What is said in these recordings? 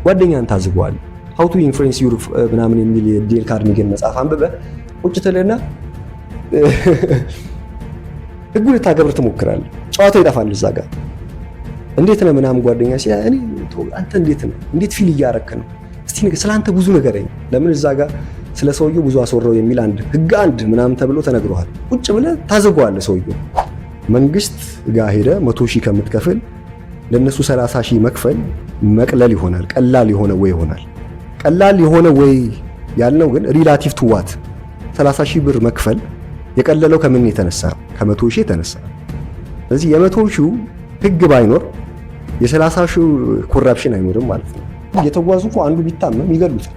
ጓደኛን ታዝበዋል። how to influence your ምናምን የሚል የዴል ካርኒገን መጽሐፍ አንብበ ቁጭ ትለና ህጉን ልታገብር ትሞክራለህ። ጨዋታው ይጠፋል እዛ ጋር። እንዴት ነው ምናምን ጓደኛ ሲል እኔ አንተ እንዴት ነው እንዴት ፊል እያረክ ነው እስቲ ነገር ስላንተ ብዙ ነገር አይኝ ለምን እዛ ጋር ስለ ሰውየው ብዙ አስወራው የሚል ህግ አንድ ምናምን ተብሎ ተነግሯል። ቁጭ ብለህ ታዘበዋለህ። ሰውየው መንግስት ጋር ሄደ 100,000 ከምትከፍል ለነሱ 30,000 መክፈል መቅለል ይሆናል። ቀላል የሆነ ወይ ይሆናል። ቀላል የሆነ ወይ ያልነው ግን ሪላቲቭ ቱ ዋት 30,000 ብር መክፈል የቀለለው ከምን የተነሳ ከ100,000 የተነሳ። ስለዚህ የ100,000 ህግ ባይኖር የ30,000 ኮራፕሽን አይኖርም ማለት ነው። እየተጓዙ አንዱ ቢታመም ይገሉታል።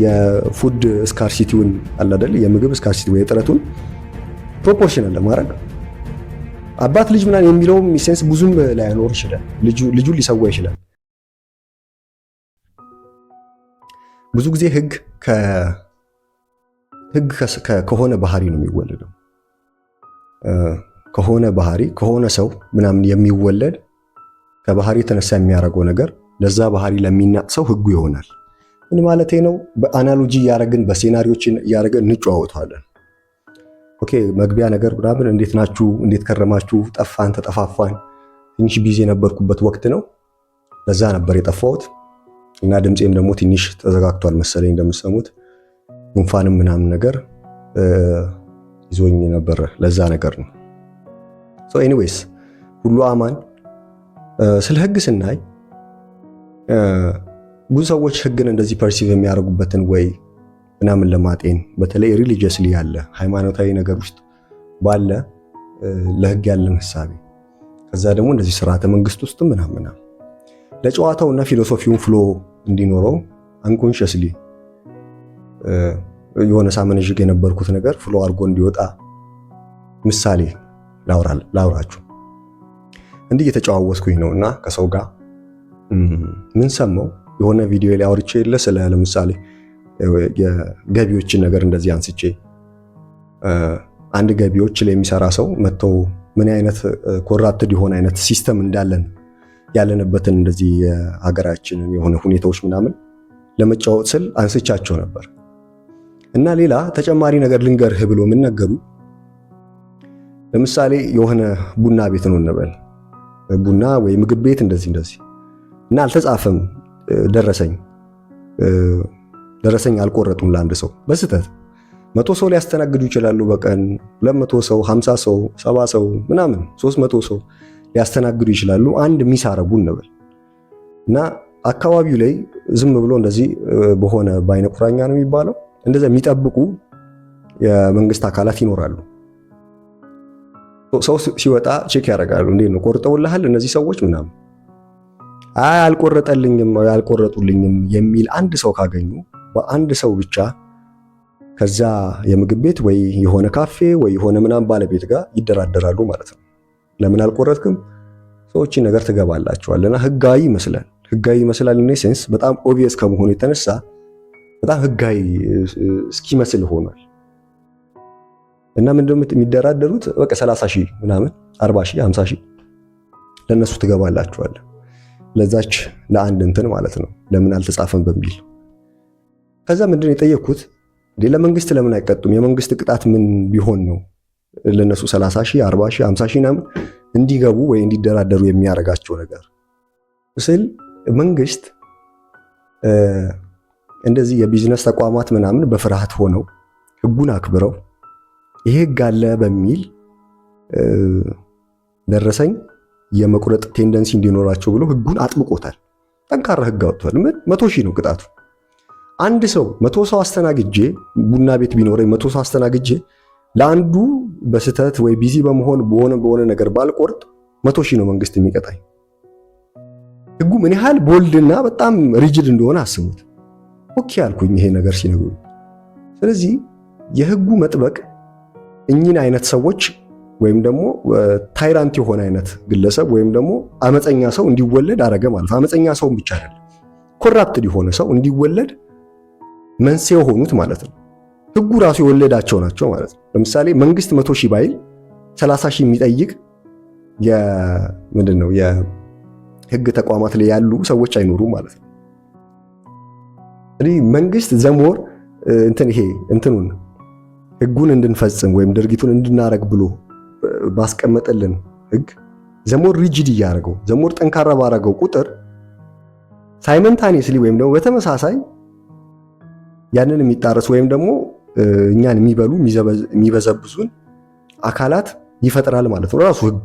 የፉድ ስካርሲቲውን አለ አይደል? የምግብ ስካርሲቲ ወይ እጥረቱን ፕሮፖርሽናል ለማድረግ አባት ልጅ ምናምን የሚለውም ሴንስ ብዙም ላይኖር ይችላል። ልጁ ሊሰዋ ይችላል። ብዙ ጊዜ ህግ ከሆነ ባህሪ ነው የሚወለደው። ከሆነ ባህሪ ከሆነ ሰው ምናምን የሚወለድ ከባህሪ የተነሳ የሚያደርገው ነገር ለዛ ባህሪ ለሚናቅ ሰው ህጉ ይሆናል። ምን ማለቴ ነው? በአናሎጂ እያደረግን በሴናሪዎችን እያደረግን እንጫወታለን። ኦኬ መግቢያ ነገር ምናምን እንዴት ናችሁ? እንዴት ከረማችሁ? ጠፋን፣ ተጠፋፋን። ትንሽ ቢዚ የነበርኩበት ወቅት ነው። ለዛ ነበር የጠፋሁት እና ድምጼም ደግሞ ትንሽ ተዘጋግቷል መሰለኝ እንደምትሰሙት። ጉንፋንም ምናምን ነገር ይዞኝ ነበር። ለዛ ነገር ነው። ሶ ኤኒዌይስ ሁሉ አማን። ስለ ህግ ስናይ ብዙ ሰዎች ህግን እንደዚህ ፐርሲቭ የሚያደርጉበትን ወይ ምናምን ለማጤን በተለይ ሪሊጂየስሊ ያለ ሃይማኖታዊ ነገር ውስጥ ባለ ለህግ ያለን ሐሳቤ ከዛ ደግሞ እንደዚህ ስርዓተ መንግስት ውስጥ ምናምን ለጨዋታውና ፊሎሶፊውን ፍሎ እንዲኖረው አንኮንሺየስሊ የሆነ ሳመንጅግ የነበርኩት ነገር ፍሎ አድርጎ እንዲወጣ ምሳሌ ላውራችሁ። እንዲህ እየተጨዋወስኩኝ ነውና ከሰው ጋር ምን ሰማው የሆነ ቪዲዮ ላይ አውርቼ ስለ ለምሳሌ የገቢዎችን ነገር እንደዚህ አንስቼ አንድ ገቢዎች ላይ የሚሰራ ሰው መጥቶ ምን አይነት ኮራፕትድ የሆነ አይነት ሲስተም እንዳለን ያለንበትን እንደዚህ የሀገራችንን የሆነ ሁኔታዎች ምናምን ለመጫወት ስል አንስቻቸው ነበር። እና ሌላ ተጨማሪ ነገር ልንገርህ ብሎ ምን ነገሩ፣ ለምሳሌ የሆነ ቡና ቤት ነው እንበል፣ ቡና ወይ ምግብ ቤት እንደዚህ እና አልተጻፈም ደረሰኝ አልቆረጡም ለአንድ ሰው በስተት 100 ሰው ሊያስተናግዱ ይችላሉ። በቀን 200 ሰው 50 ሰው 70 ሰው ምናምን 300 ሰው ሊያስተናግዱ ይችላሉ። አንድ ሚስ አረጉ እንበል እና አካባቢው ላይ ዝም ብሎ እንደዚህ በሆነ በአይነ ቁራኛ ነው የሚባለው እንደዛ የሚጠብቁ የመንግስት አካላት ይኖራሉ። ሰው ሲወጣ ቼክ ያደርጋሉ። እንዴት ነው ቆርጠውልሃል እነዚህ ሰዎች ምናምን? አይ አልቆረጡልኝም የሚል አንድ ሰው ካገኙ በአንድ ሰው ብቻ ከዛ የምግብ ቤት ወይ የሆነ ካፌ ወይ የሆነ ምናምን ባለቤት ጋር ይደራደራሉ ማለት ነው። ለምን አልቆረጥክም? ሰዎች ነገር ትገባላችኋልና ህጋዊ ይመስላል ኢን ሴንስ በጣም ኦብቪየስ ከመሆኑ የተነሳ በጣም ህጋዊ እስኪመስል ሆኗል። እና ምንድነው የሚደራደሩት? በቃ 30,000 ምናምን 40,000 50,000 ለነሱ ትገባላችኋል። ለዛች ለአንድ እንትን ማለት ነው ለምን አልተጻፈም በሚል። ከዛ ምንድነው የጠየኩት ለመንግስት ለምን አይቀጡም? የመንግስት ቅጣት ምን ቢሆን ነው ለነሱ 30,000 40,000 50,000 ምናምን እንዲገቡ ወይ እንዲደራደሩ የሚያረጋቸው ነገር ስል መንግስት እንደዚህ የቢዝነስ ተቋማት ምናምን በፍርሃት ሆነው ህጉን አክብረው ይሄ ህግ አለ በሚል ደረሰኝ የመቁረጥ ቴንደንሲ እንዲኖራቸው ብሎ ህጉን አጥብቆታል። ጠንካራ ህግ አውጥቷል። ምን 100,000 ነው ቅጣቱ። አንድ ሰው 100 ሰው አስተናግጄ ቡና ቤት ቢኖረኝ 100 ሰው አስተናግጄ ለአንዱ በስተት ወይ ቢዚ በመሆን በሆነ ነገር ባልቆርጥ 100,000 ነው መንግስት የሚቀጣኝ። ህጉ ምን ያህል ቦልድና በጣም ሪጅድ እንደሆነ አስቡት። ኦኬ አልኩኝ ይሄ ነገር ሲነግሩ። ስለዚህ የህጉ መጥበቅ እኚህን አይነት ሰዎች ወይም ደግሞ ታይራንት የሆነ አይነት ግለሰብ ወይም ደግሞ አመፀኛ ሰው እንዲወለድ አረገ ማለት ነው። አመፀኛ ሰው ብቻ አይደለም ኮራፕትድ የሆነ ሰው እንዲወለድ መንስኤ ሆኑት ማለት ነው። ህጉ ራሱ የወለዳቸው ናቸው ማለት ነው። ለምሳሌ መንግስት 100,000 ባይል 30,000 የሚጠይቅ ምንድነው የህግ ተቋማት ላይ ያሉ ሰዎች አይኖሩም ማለት ነው። መንግስት ዘሞር ይሄ እንትኑን ህጉን እንድንፈጽም ወይም ድርጊቱን እንድናረግ ብሎ ባስቀመጠልን ህግ ዘሞር ሪጂድ እያደረገው ዘሞር ጠንካራ ባረገው ቁጥር ሳይመንታኒየስሊ ወይም ደግሞ በተመሳሳይ ያንን የሚጣረስ ወይም ደግሞ እኛን የሚበሉ የሚበዘብዙን አካላት ይፈጥራል ማለት ነው። ራሱ ህግ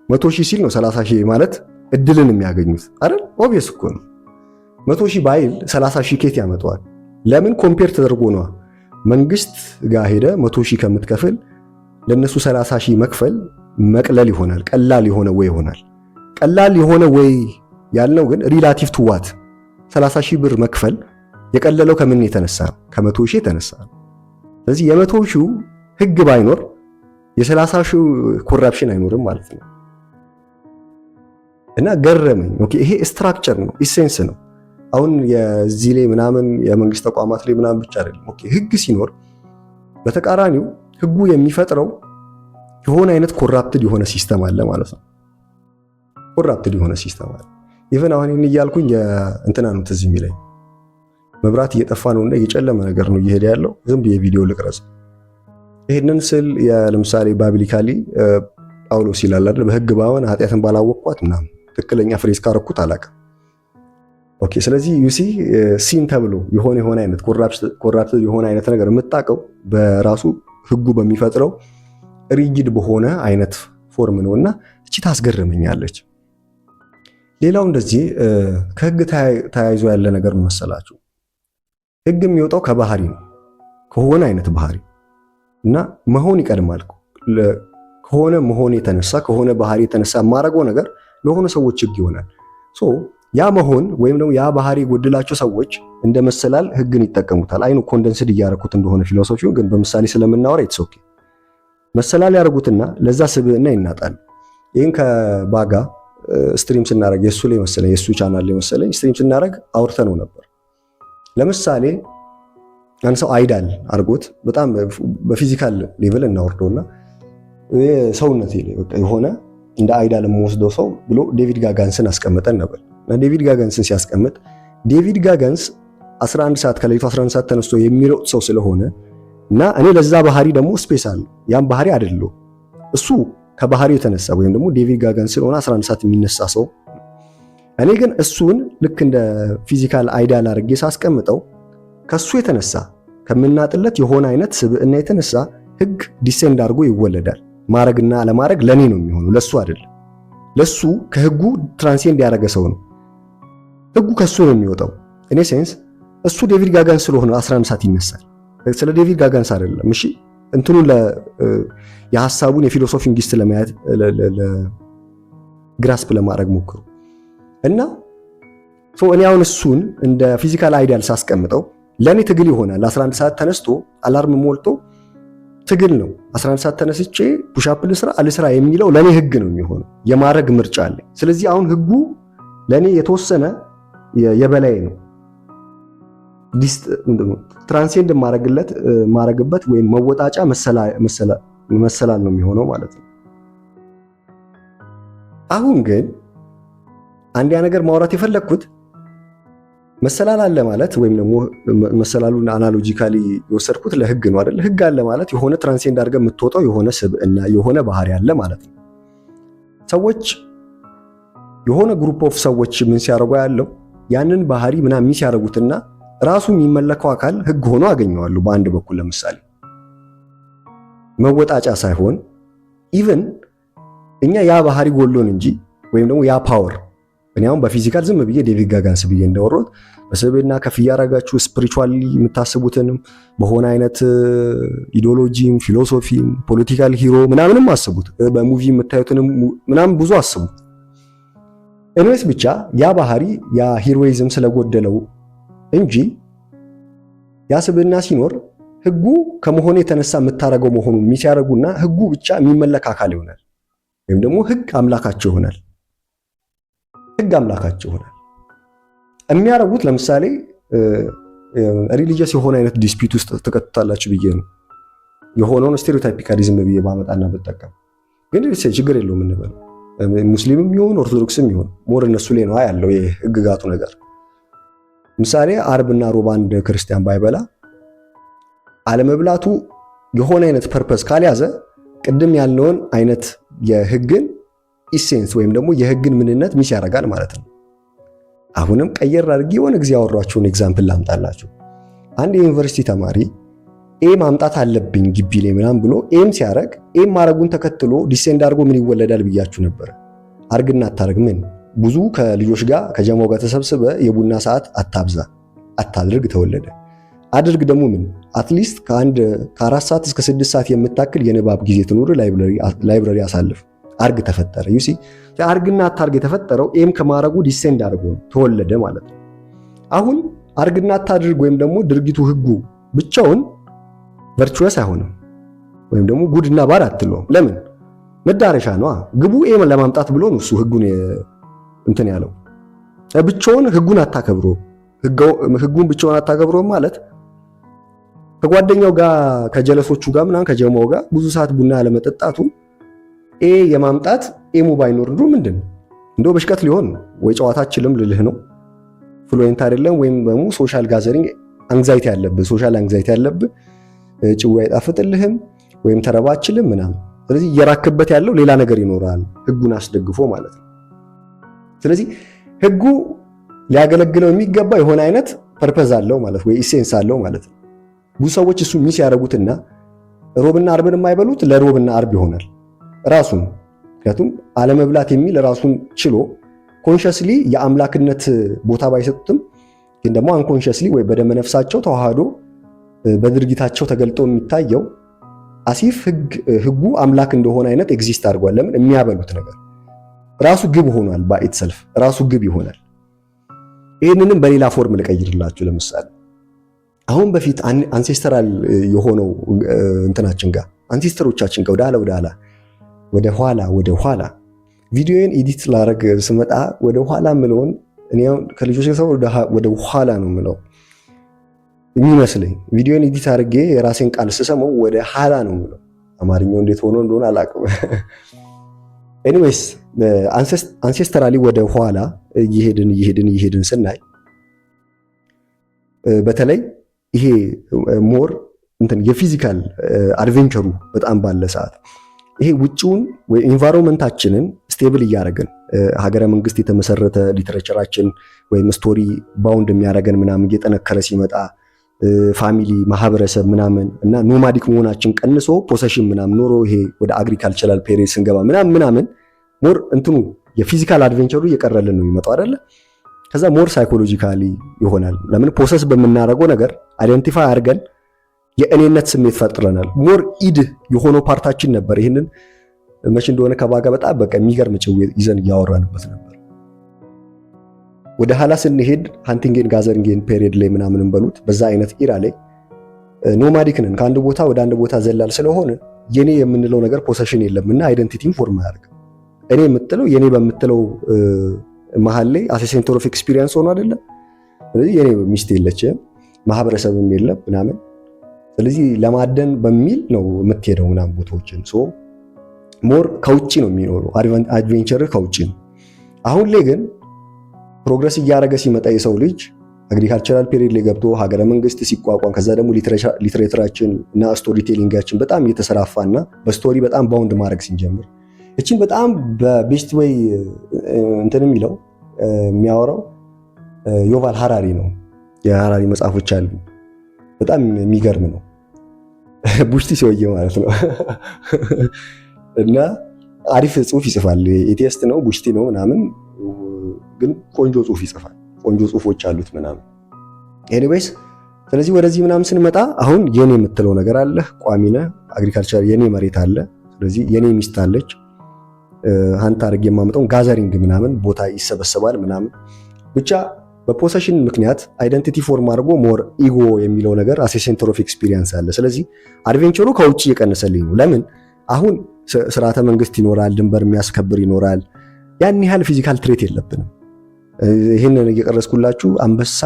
100,000 ሲል ነው 30,000 ማለት እድልን የሚያገኙት አይደል? ኦብቪየስ እኮ ነው። 100,000 ባይል 30,000 ኬት ያመጣዋል? ለምን ኮምፔር ተደርጎ ነው። መንግስት ጋር ሄደ 100,000 ከምትከፍል ለነሱ 30,000 መክፈል መቅለል ይሆናል። ቀላል የሆነ ወይ ይሆናል። ቀላል የሆነ ወይ ያልነው ግን ሪላቲቭ ቱ ዋት 30,000 ብር መክፈል የቀለለው ከምን የተነሳ ነው? ከ100,000 የተነሳ ነው። ስለዚህ የ100,000 ህግ ባይኖር የ30,000 ኮራፕሽን አይኖርም ማለት ነው። እና ገረመኝ። ኦኬ ይሄ ስትራክቸር ነው፣ ኢሴንስ ነው። አሁን የዚህ ላይ ምናምን የመንግስት ተቋማት ላይ ምናምን ብቻ አይደለም። ኦኬ ህግ ሲኖር በተቃራኒው ህጉ የሚፈጥረው የሆነ አይነት ኮራፕትድ የሆነ ሲስተም አለ ማለት ነው። ኮራፕትድ የሆነ ሲስተም አለ። ኢቨን አሁን እኔ እያልኩኝ እንትና ነው ትዝ የሚለኝ መብራት እየጠፋ ነውና እየጨለመ ነገር ነው እየሄደ ያለው። ዝም ብዬ ቪዲዮ ልቅረጽ። ይሄንን ስል ለምሳሌ ባቢሊካሊ ጳውሎስ ይላል አይደል? በህግ ባወን ኃጢአትን ባላወቅኳት ምናምን ትክክለኛ ፍሬዝ ካረኩት አላውቅም። ኦኬ ስለዚህ ዩሲ ሲን ተብሎ የሆነ አይነት ኮራፕትድ የሆነ አይነት ነገር የምታውቀው በራሱ ህጉ በሚፈጥረው ሪጂድ በሆነ አይነት ፎርም ነውና እቺ ታስገርመኛለች። ሌላው እንደዚህ ከህግ ተያይዞ ያለ ነገር መሰላችሁ፣ ህግ የሚወጣው ከባህሪ ነው፣ ከሆነ አይነት ባህሪ እና መሆን ይቀድማል። ከሆነ መሆን የተነሳ ከሆነ ባህሪ የተነሳ የማረገው ነገር ለሆነ ሰዎች ህግ ይሆናል። ሶ ያ መሆን ወይም ደግሞ ያ ባህሪ ጎድላቸው ሰዎች እንደ መሰላል ህግን ይጠቀሙታል። አይኑ ኮንደንስድ እያረኩት እንደሆነ ፊሎሶፊው ግን በምሳሌ ስለምናወራ ኢትስ ኦኬ። መሰላል ያደርጉትና ለዛ ስብዕና ይናጣል። ይህን ከባጋ ስትሪም ስናረግ የሱ ላይ መሰለኝ የሱ ቻናል ላይ መሰለኝ ስትሪም ስናረግ አውርተነው ነበር። ለምሳሌ አንድ ሰው አይዳል አድርጎት በጣም በፊዚካል ሌቭል እናወርደውና ሰውነት ላይ በቃ የሆነ እንደ አይዳል የምወስደው ሰው ብሎ ዴቪድ ጋጋንስን አስቀምጠን ነበር። እና ዴቪድ ጋጋንስን ሲያስቀምጥ ዴቪድ ጋጋንስ 11 ሰዓት ከሌሊቱ 11 ሰዓት ተነስቶ የሚሮጥ ሰው ስለሆነ እና እኔ ለዛ ባህሪ ደግሞ ስፔስ አለ ያን ባህሪ አይደለው እሱ ከባህሪው የተነሳ ወይም ደግሞ ዴቪድ ጋጋንስ ስለሆነ 11 ሰዓት የሚነሳ ሰው፣ እኔ ግን እሱን ልክ እንደ ፊዚካል አይዳል አድርጌ ሳስቀምጠው ከሱ የተነሳ ከምናጥለት የሆነ አይነት ስብዕና የተነሳ ህግ ዲሴንድ አድርጎ ይወለዳል። ማረግና አለማረግ ለኔ ነው የሚሆነው፣ ለሱ አይደለም። ለሱ ከህጉ ትራንሴንድ ያደረገ ሰው ነው። ህጉ ከሱ ነው የሚወጣው። እኔ ሴንስ እሱ ዴቪድ ጋጋንስ ስለሆነ 11 ሰዓት ይነሳል። ስለ ዴቪድ ጋጋንስ አይደለም። እሺ እንትኑን የሐሳቡን የፊሎሶፊን ጊስት ለማየት ግራስፕ ለማድረግ ሞክሩ እና እኔ አሁን እሱን እንደ ፊዚካል አይዲያል ሳስቀምጠው ለኔ ትግል ይሆናል። 11 ሰዓት ተነስቶ አላርም ሞልቶ ትግል ነው። 11 ሰዓት ተነስቼ ፑሻፕ ልስራ አልስራ የሚለው ለኔ ህግ ነው የሚሆነው። የማረግ ምርጫ አለ። ስለዚህ አሁን ህጉ ለኔ የተወሰነ የበላይ ነው። ትራንሴንድ ማረግበት ወይም መወጣጫ መሰላል ነው የሚሆነው ማለት ነው። አሁን ግን አንድ ነገር ማውራት የፈለግኩት መሰላል አለ ማለት ወይም ደግሞ መሰላሉን አናሎጂካሊ የወሰድኩት ለህግ ነው አይደል? ህግ አለ ማለት የሆነ ትራንሴንድ አድርገህ የምትወጣው የሆነ ስብዕና የሆነ ባህሪ አለ ማለት ነው። ሰዎች የሆነ ግሩፕ ኦፍ ሰዎች ምን ሲያደርጉ ያለው ያንን ባህሪ ምናምን ሚስ ያደርጉትና ራሱ የሚመለከው አካል ህግ ሆኖ አገኘዋለሁ። በአንድ በኩል ለምሳሌ መወጣጫ ሳይሆን ኢቭን እኛ ያ ባህሪ ጎሎን እንጂ ወይም ደግሞ ያ ፓወር እኔ አሁን በፊዚካል ዝም ብዬ ዴቪድ ጋጋንስ ብዬ እንዳወራሁት በስብዕና ከፍ እያደረጋችሁ ስፒሪቹዋሊ የምታስቡትንም በሆነ አይነት ኢዲዮሎጂም ፊሎሶፊም ፖለቲካል ሂሮ ምናምንም አስቡት፣ በሙቪ የምታዩትንም ምናምን ብዙ አስቡ። ኤኒዌይስ ብቻ ያ ባህሪ ያ ሂሮይዝም ስለጎደለው እንጂ ያ ስብዕና ሲኖር ህጉ ከመሆኑ የተነሳ የምታረገው መሆኑን የሚያረጉና ህጉ ብቻ የሚመለክ አካል ይሆናል፣ ወይም ደግሞ ህግ አምላካቸው ይሆናል። ህግ አምላካቸው ይሆናል የሚያረጉት። ለምሳሌ ሪሊጂየስ የሆነ አይነት ዲስፒት ውስጥ ተከታታላችሁ ብዬ ነው የሆነውን ስቴሪዮታይፒካሊዝም ብዬ ባመጣና ብጠቀም ግን ችግር የለውም እንበል። ሙስሊምም ይሁን ኦርቶዶክስም ይሁን ሞር እነሱ ላይ ነው ያለው የህግጋቱ ነገር ምሳሌ አርብና ሮብ አንድ ክርስቲያን ባይበላ አለመብላቱ የሆነ አይነት ፐርፐስ ካልያዘ ቅድም ያልነውን አይነት የህግን ኢሴንስ ወይም ደግሞ የህግን ምንነት ሚስ ያደርጋል ማለት ነው። አሁንም ቀየር አድርጌ የሆነ ጊዜ ያወራችሁን ኤግዛምፕል ላምጣላችሁ። አንድ የዩኒቨርሲቲ ተማሪ ኤ ማምጣት አለብኝ ግቢ ላይ ምናምን ብሎ ኤም ሲያደርግ ኤም ማድረጉን ተከትሎ ዲሴንድ አድርጎ ምን ይወለዳል ብያችሁ ነበር። አርግና አታርግ ምን ብዙ ከልጆች ጋር ከጀማው ጋር ተሰብስበ የቡና ሰዓት አታብዛ አታድርግ ተወለደ። አድርግ ደግሞ ምን አትሊስት ከ4 ሰዓት እስከ 6 ሰዓት የምታክል የንባብ ጊዜ ትኑር፣ ላይብረሪ አሳልፍ። አርግ ተፈጠረ። ዩሲ አርግና አታርግ የተፈጠረው ኤም ከማድረጉ ዲሴንድ አድርጎ ተወለደ ማለት ነው። አሁን አርግና አታድርግ ወይም ደግሞ ድርጊቱ ህጉ ብቻውን ቨርቹወስ አይሆንም፣ ወይም ደግሞ ጉድና ባድ አትለውም። ለምን መዳረሻ ነው። ግቡ ኤም ለማምጣት ብሎ ነው እሱ ህጉን እንትን ያለው። ብቻውን ህጉን አታከብሮ ህጉን ብቻውን አታከብሮ ማለት ከጓደኛው ጋር ከጀለሶቹ ጋር ምናምን ከጀማው ጋር ብዙ ሰዓት ቡና ያለመጠጣቱ ኤ የማምጣት ኤሙ ባይኖር ምንድን እንደው በሽቀት ሊሆን ወይ ጨዋታችንም ልልህ ነው ፍሉዌንት አይደለም፣ ወይም ደግሞ ሶሻል ጋዘሪንግ አንግዛይቲ ያለብህ ሶሻል አንግዛይቲ ያለብህ ጭው አይጣፍጥልህም ወይም ተረባችልም ምናምን። ስለዚህ እየራክበት ያለው ሌላ ነገር ይኖራል ህጉን አስደግፎ ማለት ነው። ስለዚህ ህጉ ሊያገለግለው የሚገባ የሆነ አይነት ፐርፐዝ አለው ማለት ወይ ኢሴንስ አለው ማለት ነው። ብዙ ሰዎች እሱ ሚስ ያደርጉትና ሮብና አርብን የማይበሉት ለሮብና አርብ ይሆናል ራሱን። ምክንያቱም አለመብላት የሚል ራሱን ችሎ ኮንሸስሊ የአምላክነት ቦታ ባይሰጡትም ግን ደግሞ አንኮንሸስሊ ወይ በደመ ነፍሳቸው ተዋህዶ በድርጊታቸው ተገልጦ የሚታየው አሲፍ ህጉ አምላክ እንደሆነ አይነት ኤግዚስት አድርጓል። ለምን የሚያበሉት ነገር ራሱ ግብ ሆኗል። ባኢት ሰልፍ ራሱ ግብ ይሆናል። ይህንንም በሌላ ፎርም ልቀይርላችሁ። ለምሳሌ አሁን በፊት አንሴስተራል የሆነው እንትናችን ጋር አንሴስተሮቻችን ጋር ወደ ኋላ ቪዲዮን ኤዲት ላረግ ስመጣ ወደ ኋላ ምለውን እኔ ከልጆች ጋር ወደ ኋላ ነው ምለው የሚመስለኝ። ቪዲዮን ኤዲት አድርጌ የራሴን ቃል ስሰማው ወደ ኋላ ነው ምለው። አማርኛው እንዴት ሆኖ እንደሆነ አላውቅም። ኤኒዌይስ አንሴስተራሊ ወደ ኋላ እየሄድን ስናይ በተለይ ይሄ ሞር እንትን የፊዚካል አድቬንቸሩ በጣም ባለ ሰዓት ይሄ ውጪውን ወይ ኢንቫይሮንመንታችንን ስቴብል እያደረገን ሀገረ መንግስት የተመሰረተ ሊትሬቸራችን ወይም ስቶሪ ባውንድ የሚያደርገን ምናምን እየጠነከረ ሲመጣ ፋሚሊ ማህበረሰብ ምናምን እና ኖማዲክ መሆናችን ቀንሶ ፖሰሽን ምናምን ኖሮ ይሄ ወደ አግሪካልቸራል ፔሪድ ስንገባ ምናምን ሞር እንትኑ የፊዚካል አድቬንቸሩ እየቀረልን ነው የሚመጣው አይደለ? ከዛ ሞር ሳይኮሎጂካሊ ይሆናል። ለምን ፖሰስ በምናደርገው ነገር አይደንቲፋይ አድርገን የእኔነት ስሜት ፈጥረናል። ሞር ኢድ የሆነው ፓርታችን ነበር። ይህንን መቼ እንደሆነ ከባጋ በጣም በቃ የሚገርም ጭው ይዘን እያወራንበት ነበር። ወደ ኋላ ስንሄድ ሃንቲንግን ጋዘሪንግን ፔሪድ ላይ ምናምንም በሉት በዛ አይነት ኢራ ላይ ኖማዲክ ነን። ከአንድ ቦታ ወደ አንድ ቦታ ዘላል ስለሆነ የኔ የምንለው ነገር ፖሰሽን የለምና አይደንቲቲን ፎርም አያደርግም። እኔ የምትለው የኔ በምትለው መሃል ላይ አሴ ሴንተር ኦፍ ኤክስፒሪየንስ ሆኖ አይደለም። ስለዚህ የኔ ሚስት የለችም ማህበረሰብም የለም ምናምን። ስለዚህ ለማደን በሚል ነው የምትሄደው ምናምን ቦታዎችን ሶ ሞር ከውጪ ነው የሚኖረው አድቬንቸር ከውጪ ነው። አሁን ላይ ግን ፕሮግረስ እያደረገ ሲመጣ የሰው ልጅ አግሪካልቸራል ፔሪድ ላይ ገብቶ ሀገረ መንግስት ሲቋቋም ከዛ ደግሞ ሊትሬቸራችን እና ስቶሪ ቴሊንጋችን በጣም እየተሰራፋና በስቶሪ በጣም ባውንድ ማድረግ ሲንጀምር እቺን በጣም በቤስት ወይ እንትን የሚያወራው ዮቫል ሃራሪ ነው። የሃራሪ መጽሐፎች አሉ። በጣም የሚገርም ነው። ቡሽቲ ሰውዬ ማለት ነው እና አሪፍ ጽሁፍ ይጽፋል። ኤቲስት ነው ቡሽቲ ነው ምናምን፣ ግን ቆንጆ ጽሁፍ ይጽፋል። ቆንጆ ጽሁፎች አሉት ምናምን። ኤኒዌይስ ስለዚህ ወደዚህ ምናምን ስንመጣ አሁን የኔ የምትለው ነገር አለ። ቋሚ ነህ አግሪካልቸር የኔ መሬት አለ። ስለዚህ የኔ ሚስት አለች። አንተ አድርጌ የማመጣው ጋዘሪንግ ምናምን ቦታ ይሰበሰባል ምናምን ብቻ በፖሰሽን ምክንያት አይደንቲቲ ፎርም አድርጎ ሞር ኢጎ የሚለው ነገር አሴ ሴንተር ኦፍ ኤክስፒሪየንስ አለ። ስለዚህ አድቬንቸሩ ከውጭ እየቀነሰልኝ ነው። ለምን አሁን ስርዓተ መንግስት ይኖራል፣ ድንበር የሚያስከብር ይኖራል። ያን ያህል ፊዚካል ትሬት የለብንም። ይህንን እየቀረስኩላችሁ አንበሳ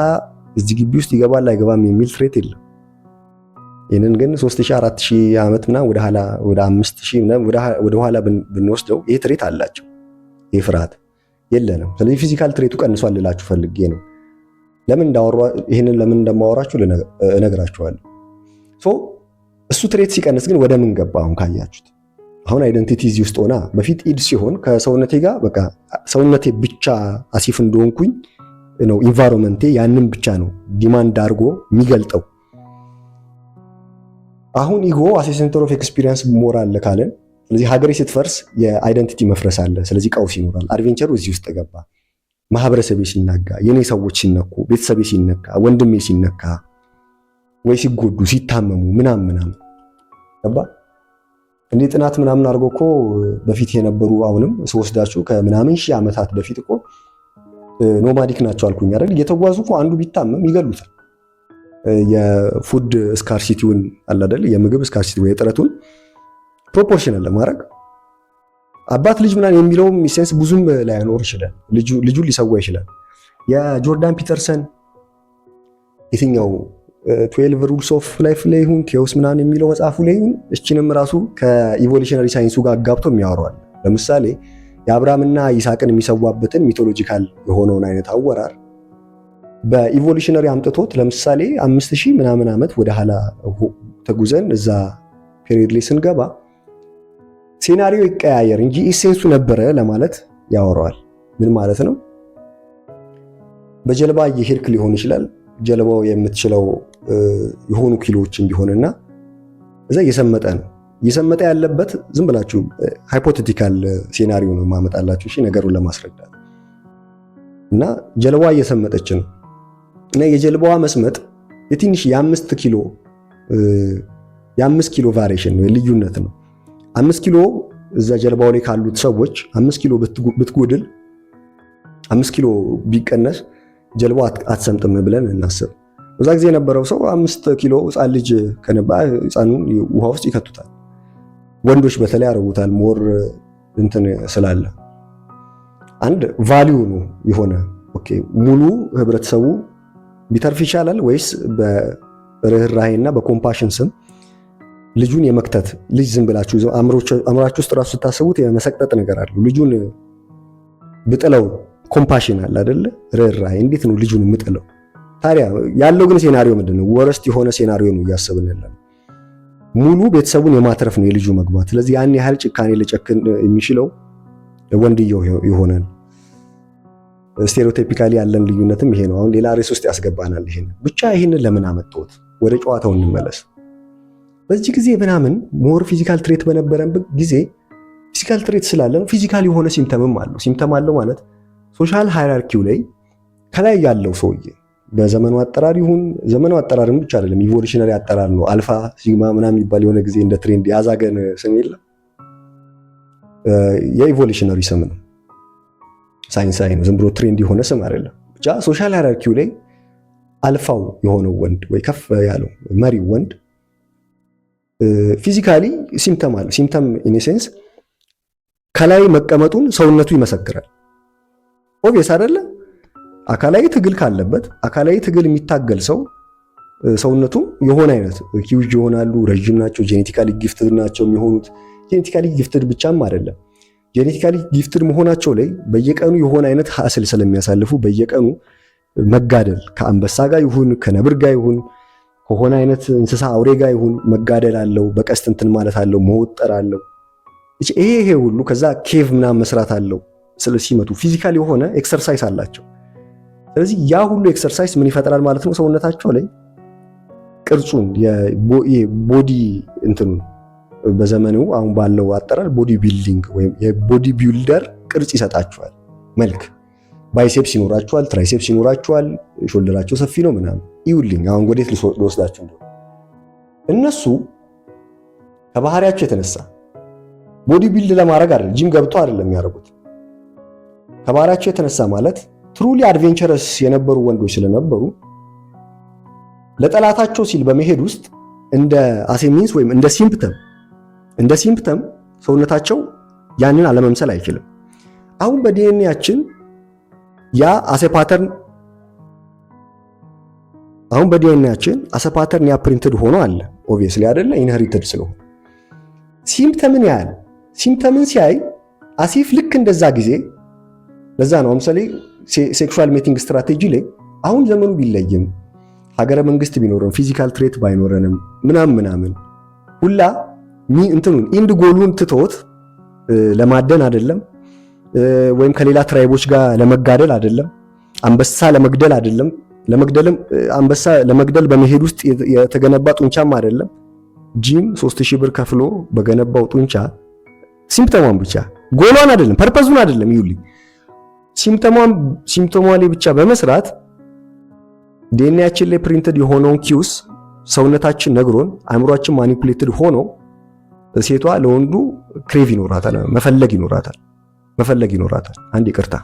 እዚህ ግቢ ውስጥ ይገባል አይገባም የሚል ትሬት የለም። ይህንን ግን 3000 4000 ዓመት ምናምን ወደ 5000 ምናምን ወደ ኋላ ብንወስደው ይሄ ትሬት አላቸው። ይሄ ፍርሃት የለንም። ስለዚህ ፊዚካል ትሬቱ ቀንሷል ልላችሁ ፈልጌ ነው። ይሄንን ለምን እንደማወራችሁ እነግራችኋለሁ። እሱ ትሬት ሲቀንስ ግን ወደ ምን ገባ? አሁን ካያችሁት አሁን አይደንቲቲ እዚህ ውስጥ ሆና በፊት ኢድ ሲሆን ከሰውነቴ ጋር በቃ ሰውነቴ ብቻ አሲፍ እንደሆንኩኝ ነው ኢንቫይሮንመንቴ ያንን ብቻ ነው ዲማንድ አድርጎ የሚገልጠው። አሁን ኢጎ አስ ሴንተር ኦፍ ኤክስፒሪየንስ ሞራል ካለን ስለዚህ ሀገሬ ስትፈርስ የአይደንቲቲ መፍረስ አለ። ስለዚህ ቀውስ ይኖራል። አድቬንቸሩ እዚህ ውስጥ ገባ። ማህበረሰቤ ሲናጋ፣ የኔ ሰዎች ሲነኩ፣ ቤተሰቤ ሲነካ፣ ወንድሜ ሲነካ ወይ ሲጎዱ ሲታመሙ ምናምን ገባ። እንዴ ጥናት ምናምን አድርጎ እኮ በፊት የነበሩ አሁንም ስወስዳችሁ ከምናምን ሺህ ዓመታት በፊት እኮ ኖማዲክ ናቸው አልኩኝ አይደል? እየተጓዙ እኮ አንዱ ቢታመም ይገሉታል። የፉድ ስካርሲቲውን አለ አይደል? የምግብ ስካርሲቲ ወይ እጥረቱን ፕሮፖርሽናል ለማድረግ አባት ልጅ ምናምን የሚለውም ሴንስ ብዙም ላይኖር ይችላል። ልጁ ሊሰዋ ይችላል። የጆርዳን ፒተርሰን የትኛው 12 ሩልስ ኦፍ ላይፍ ላይ ይሁን ቴዎስ ምናምን የሚለው መጽሐፉ ላይ ይሁን እችንም ራሱ ከኢቮሉሽነሪ ሳይንሱ ጋር አጋብቶ የሚያወራዋል። ለምሳሌ የአብርሃምና ይስሐቅን የሚሰዋበትን ሚቶሎጂካል የሆነውን አይነት አወራር በኢቮሉሽነሪ አምጥቶት ለምሳሌ 5000 ምናምን ዓመት ወደ ኋላ ተጉዘን እዛ ፔሪድ ላይ ስንገባ ሴናሪዮ ይቀያየር እንጂ ኢሴንሱ ነበረ ለማለት ያወራዋል። ምን ማለት ነው? በጀልባ እየሄድክ ሊሆን ይችላል። ጀልባው የምትችለው የሆኑ ኪሎዎችን ቢሆንና እዛ እየሰመጠ ነው። እየሰመጠ ያለበት ዝም ብላችሁ ሃይፖቴቲካል ሴናሪዮ ነው ማመጣላችሁ። እሺ ነገሩን ለማስረዳት እና ጀልባዋ እየሰመጠች ነው እና የጀልባዋ መስመጥ የትንሽ የ5 ኪሎ ቫሪዬሽን ነው ልዩነት ነው። 5 ኪሎ እዛ ጀልባው ላይ ካሉት ሰዎች 5 ኪሎ ብትጎድል 5 ኪሎ ቢቀነስ ጀልባው አትሰምጥም ብለን እናስብ። በዛ ጊዜ የነበረው ሰው 5 ኪሎ ሕፃን ልጅ ከነባ ሕፃኑን ውሃ ውስጥ ይከቱታል። ወንዶች በተለይ ያደርጉታል። ሞር እንትን ስላለ አንድ ቫልዩ ነው የሆነ ኦኬ ሙሉ ህብረተሰቡ ቢተርፍ ይሻላል ወይስ በርህራሄና በኮምፓሽን ስም ልጁን የመክተት ልጅ ዝም ብላችሁ አእምሯችሁ ውስጥ ራሱ ስታስቡት የመሰቅጠጥ ነገር አለ። ልጁን ብጥለው ኮምፓሽን አለ አይደለ? ርህራሄ እንዴት ነው ልጁን የምጥለው? ታዲያ ያለው ግን ሴናሪዮ ምንድነው? ወረስት የሆነ ሴናሪዮ ነው እያሰብን ያለው። ሙሉ ቤተሰቡን የማትረፍ ነው የልጁ መግባት። ስለዚህ ያን ያህል ጭካኔ ሊጨክን የሚችለው ወንድየው ይሆናል። ስቴሪዮታይፒካሊ ያለን ልዩነትም ይሄ ነው። አሁን ሌላ ርዕስ ውስጥ ያስገባናል። ብቻ ይሄንን ለምን አመጣሁት? ወደ ጨዋታው እንመለስ። በዚህ ጊዜ ምናምን ሞር ፊዚካል ትሬት በነበረበት ጊዜ ፊዚካል ትሬት ስላለን ፊዚካል የሆነ ሲምፕተምም አለው። ሲምፕተም አለው ማለት ሶሻል ሃይራርኪው ላይ ከላይ ያለው ሰውዬ በዘመኑ አጠራር ይሁን ዘመኑ አጠራርም ብቻ አይደለም፣ ኢቮሉሽነሪ አጠራር ነው። አልፋ ሲግማ ምናምን የሚባል የሆነ ጊዜ እንደ ትሬንድ ያዛገን ስም የለም። የኢቮሉሽነሪ ስም ነው፣ ሳይንሳዊ ነው። ዝም ብሎ ትሬንድ የሆነ ስም አይደለም። ብቻ ሶሻል ሃይራርኪው ላይ አልፋው የሆነው ወንድ ወይ ከፍ ያለው መሪው ወንድ ፊዚካሊ ሲምፕተም አለው። ሲምፕተም ኢን ሴንስ ከላይ መቀመጡን ሰውነቱ ይመሰክራል። ኦብቪየስ አይደለ? አካላዊ ትግል ካለበት አካላዊ ትግል የሚታገል ሰው ሰውነቱ የሆነ አይነት ሂውጅ ይሆናሉ፣ ረጅም ናቸው፣ ጄኔቲካሊ ጊፍትድ ናቸው የሚሆኑት። ጄኔቲካሊ ጊፍትድ ብቻም አይደለም፣ ጄኔቲካሊ ጊፍትድ መሆናቸው ላይ በየቀኑ የሆነ አይነት ሀስል ስለሚያሳልፉ በየቀኑ መጋደል ከአንበሳ ጋር ይሁን ከነብር ጋር ይሁን ከሆነ አይነት እንስሳ አውሬ ጋር ይሁን መጋደል አለው። በቀስት እንትን ማለት አለው፣ መወጠር አለው። ይሄ ሁሉ ከዛ ኬቭ ምናምን መስራት አለው። ሲመቱ ፊዚካል የሆነ ኤክሰርሳይዝ አላቸው። ስለዚህ ያ ሁሉ ኤክሰርሳይዝ ምን ይፈጥራል ማለት ነው? ሰውነታቸው ላይ ቅርጹን የቦዲ እንትኑ በዘመኑ አሁን ባለው አጠራር ቦዲ ቢልዲንግ ወይም የቦዲ ቢልደር ቅርጽ ይሰጣቸዋል። መልክ ባይሴፕስ ይኖራቸዋል፣ ትራይሴፕስ ይኖራቸዋል፣ ሾልደራቸው ሰፊ ነው ምናምን። ይውልኝ አሁን ወዴት ልወስዳቸው እንደው እነሱ ከባህሪያቸው የተነሳ ቦዲ ቢልድ ለማድረግ አይደለም፣ ጂም ገብተው አይደለም የሚያደርጉት። ከባህሪያቸው የተነሳ ማለት ትሩሊ አድቬንቸረስ የነበሩ ወንዶች ስለነበሩ ለጠላታቸው ሲል በመሄድ ውስጥ እንደ አሴሚንስ ወይም እንደ ሲምፕተም ሰውነታቸው ያንን አለመምሰል አይችልም። አሁን በዲኤንኤያችን ያ አሴ ፓተርን ያ ፕሪንትድ ሆኖ አለ። ኦብቪየስሊ አይደለ? ኢንሄሪትድ ስለሆነ ሲምፕተምን ሲያይ አሲፍ ልክ እንደዛ ጊዜ ለዛ ነው ለምሳሌ ሴክሹዋል ሜቲንግ ስትራቴጂ ላይ አሁን ዘመኑ ቢለይም ሀገረ መንግስት ቢኖረን ፊዚካል ትሬት ባይኖረንም ምናምን ሁላ እንትኑን ኢንድ ጎሉን ትቶት ለማደን አይደለም ወይም ከሌላ ትራይቦች ጋር ለመጋደል አይደለም፣ አንበሳ ለመግደል አይደለም፣ ለመግደልም አንበሳ ለመግደል በመሄድ ውስጥ የተገነባ ጡንቻም አይደለም። ጂም 3000 ብር ከፍሎ በገነባው ጡንቻ ሲምፕተሟን ብቻ ጎሏን አይደለም ፐርፐዙን አይደለም ይውልኝ ሲምፕተሟ ላይ ብቻ በመስራት ዲኤንኤያችን ላይ ፕሪንትድ የሆነውን ኪውስ ሰውነታችን ነግሮን አእምሯችን ማኒፑሌትድ ሆኖ ሴቷ ለወንዱ ክሬቭ ይኖራታል፣ መፈለግ ይኖራታል። አንድ ይቅርታ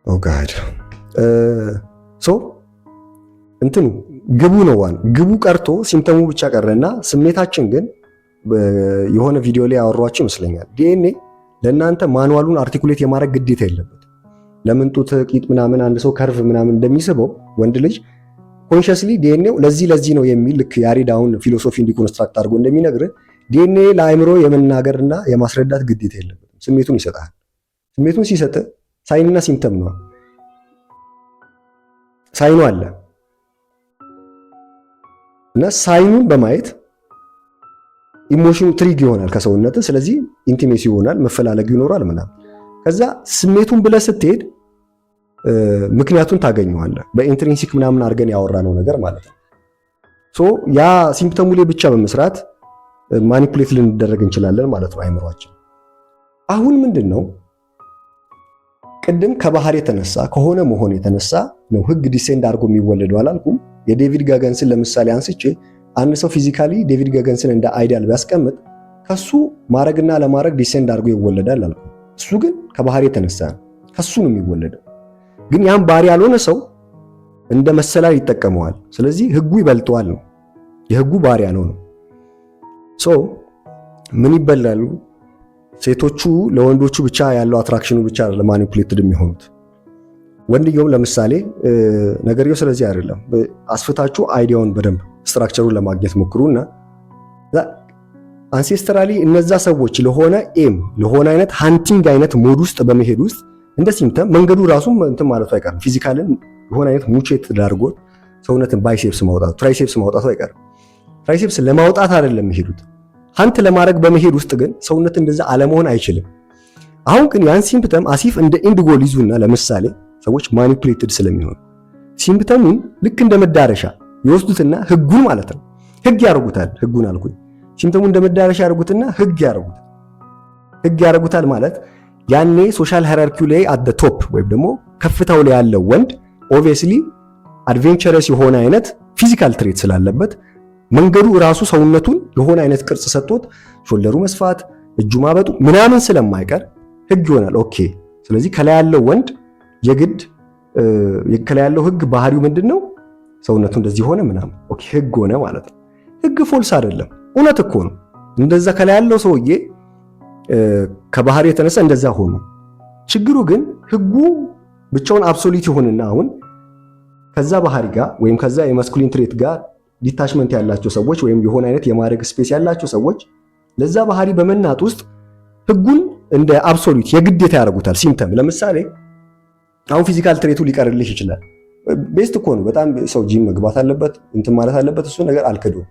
ኦ ጋድ እንትኑ ግቡ ነው ግቡ ቀርቶ ሲምፕተሙ ብቻ ቀረና ስሜታችን ግን የሆነ ቪዲዮ ላይ ያወሯችሁ ይመስለኛል። ዲኤንኤ ለእናንተ ማኑዋሉን አርቲኩሌት የማድረግ ግዴታ የለበት። ለምን ጡት ቂጥ ምናምን አንድ ሰው ከርቭ ምናምን እንደሚስበው ወንድ ልጅ ኮንሺየስሊ ዲኤንኤው ለዚህ ነው የሚል ልክ ያሬድ አሁን ፊሎሶፊ እንዲኮንስትራክት አድርጎ እንደሚነግር ዲኤንኤ ለአእምሮ የመናገርና የማስረዳት ግዴታ የለበትም። ስሜቱን ይሰጣል። ስሜቱን ሲሰጥ ሳይንና ሲምፕተም ነው። ሳይኑ አለ እና ሳይኑን በማየት ኢሞሽኑ ትሪግ ይሆናል ከሰውነት። ስለዚህ ኢንቲሜሲ ይሆናል፣ መፈላለግ ይኖራል ምናምን። ከዛ ስሜቱን ብለህ ስትሄድ ምክንያቱን ታገኘዋለህ። በኢንትሪንሲክ ምናምን አድርገን ያወራነው ነገር ማለት ነው። ያ ሲምፕተሙ ላይ ብቻ በመስራት ማኒፑሌት ልንደረግ እንችላለን ማለት ነው አይምሯችን። አሁን ምንድነው ቅድም ከባህር የተነሳ ከሆነ መሆን የተነሳ ነው ህግ ዲሴንድ አድርጎ የሚወለደው አላልኩም? የዴቪድ ጋገንስን ለምሳሌ አንስቼ አንድ ሰው ፊዚካሊ ዴቪድ ጋገንስን እንደ አይዲያል ቢያስቀምጥ ከሱ ማድረግና ለማድረግ ዲሴንድ አድርጎ ይወለዳል አልኩ። እሱ ግን ከባህር የተነሳ ከሱ ነው የሚወለደው። ግን ያን ባህሪ ያልሆነ ሰው እንደ መሰላል ይጠቀመዋል። ስለዚህ ህጉ ይበልጠዋል ነው፣ የህጉ ባህሪ ያለው ነው። ምን ይበላሉ ሴቶቹ ለወንዶቹ ብቻ ያለው አትራክሽኑ ብቻ ለማኒፑሌትድ የሚሆኑት። ወንድየውም ለምሳሌ ነገርየው ስለዚህ አይደለም። አስፍታችሁ አይዲያውን በደንብ ስትራክቸሩን ለማግኘት ሞክሩና አንሴስትራሊ እነዛ ሰዎች ለሆነ አይነት ሃንቲንግ አይነት ሞድ ውስጥ በመሄድ ውስጥ እንደ ሲምፕተም መንገዱ ራሱ እንትን ማለቱ አይቀርም። ፊዚካልን የሆነ አይነት ሙቼት ዳርጎት ሰውነትን ባይሴፕስ ማውጣቱ ትራይሴፕስ ማውጣቱ አይቀርም። ትራይሴፕስ ለማውጣት አይደለም የሚሄዱት ሀንት ለማድረግ በመሄድ ውስጥ ግን ሰውነት እንደዛ አለመሆን አይችልም። አሁን ግን ያን ሲምፕተም አሲፍ እንደ ኢንድ ጎል ይዙና ለምሳሌ ሰዎች ማኒፑሌትድ ስለሚሆኑ ሲምፕተሙን ልክ እንደ መዳረሻ ይወስዱትና ህጉን ማለት ነው ህግ ያደርጉታል። ህጉን አልኩኝ ሲምፕተሙን እንደ መዳረሻ ያደርጉትና ህግ ያደርጉታል ማለት ያኔ ሶሻል ሃይራርኪው ላይ አት ዘ ቶፕ ወይም ደግሞ ከፍታው ላይ ያለው ወንድ ኦብቪየስሊ አድቬንቸረስ የሆነ አይነት ፊዚካል ትሬት ስላለበት መንገዱ ራሱ ሰውነቱን የሆነ አይነት ቅርጽ ሰጥቶት ሾልደሩ መስፋት እጁ ማበጡ ምናምን ስለማይቀር ህግ ይሆናል። ኦኬ ስለዚህ ከላይ ያለው ወንድ የግድ ከላይ ያለው ህግ ባህሪው ምንድነው? ሰውነቱ እንደዚህ ሆነ ምናምን ኦኬ ህግ ሆነ ማለት ነው። ህግ ፎልስ አይደለም፣ እውነት እኮ ነው። እንደዛ ከላይ ያለው ሰውዬ ከባህሪ የተነሳ እንደዛ ሆኖ፣ ችግሩ ግን ህጉ ብቻውን አብሶሉት ይሆንና አሁን ከዛ ባህሪ ጋር ወይም ከዛ የማስኩሊን ትሬት ጋር ዲታችመንት ያላቸው ሰዎች ወይም የሆነ አይነት የማድረግ ስፔስ ያላቸው ሰዎች ለዛ ባህሪ በመናጥ ውስጥ ህጉን እንደ አብሶሉት የግዴታ ያደርጉታል። ሲምፕተም ለምሳሌ አሁን ፊዚካል ትሬቱ ሊቀርልሽ ይችላል። ቤስት እኮ ነው። በጣም ሰው ጂም መግባት አለበት እንትን ማለት አለበት። እሱ ነገር አልክዶም።